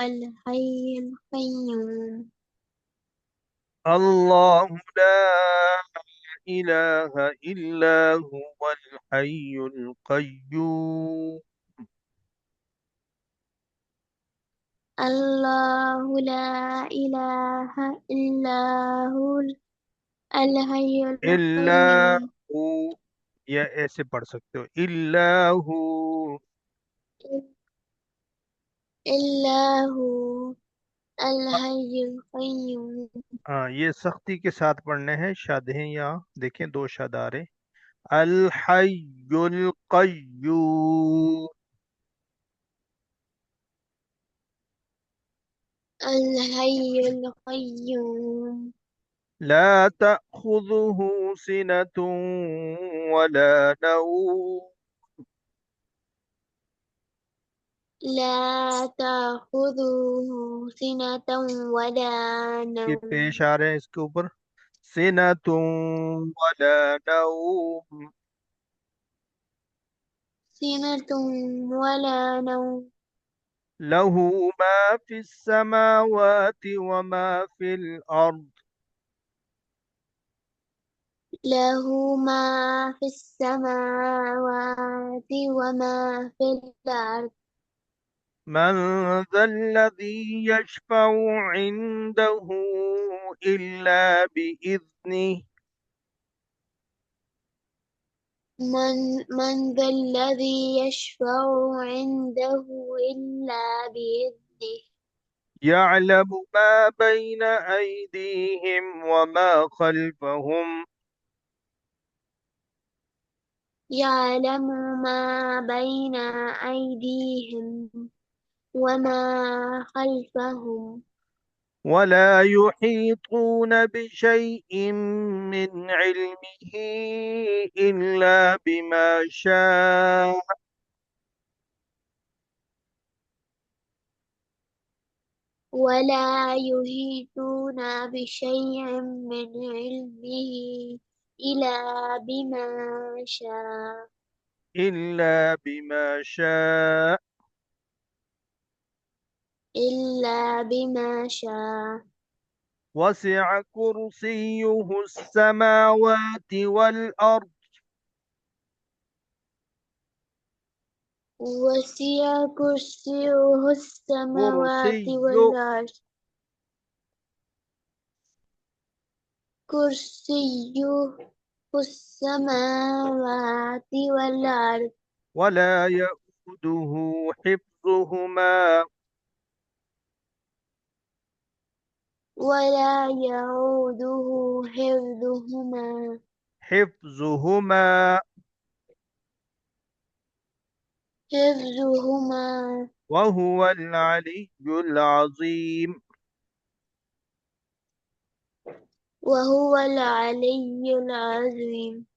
الحي القيوم. الله لا إله إلا هو الحي القيوم. الله لا إله إلا هو الحي إلا القيوم. هو، या ऐसे पढ़ सकते हो इल्लाहु। إلا هو अ- الحي القيوم. हाँ, ये सख्ती के साथ पढ़ने हैं। शद हैं यहाँ, देखें दो शद आ रहे। अल हय्युल कय्यूम। الحي القيوم. لا تأخذه سنة ولا نوم. لا تأخذه سنة ولا ये نوم. पेश आ रहे हैं इसके ऊपर। सिनतुम वला नौम। سنة ولا نوم. लहू मा फिस समावाति वमा फिल अर्द। له ما في السماوات وما في الأرض. من ذا الذي يشفع عنده إلا بإذنه. من ذا الذي يشفع عنده إلا بإذنه. يعلم ما بين أيديهم وما خلفهم. يعلم ما بين أيديهم وما خلفهم. ولا يحيطون بشيء من علمه إلا بما شاء. ولا يحيطون بشيء من علمه إلا بما شاء. إلا بما شاء. إلا بما شاء. وسع كرسيه السماوات والأرض. وسع كرسيه السماوات كرسي والأرض. كرسيه السماوات والأرض. ولا يؤوده حفظهما. ولا يعوده حفظهما. حفظهما. حفظهما. وهو العلي العظيم. وهو العلي العظيم.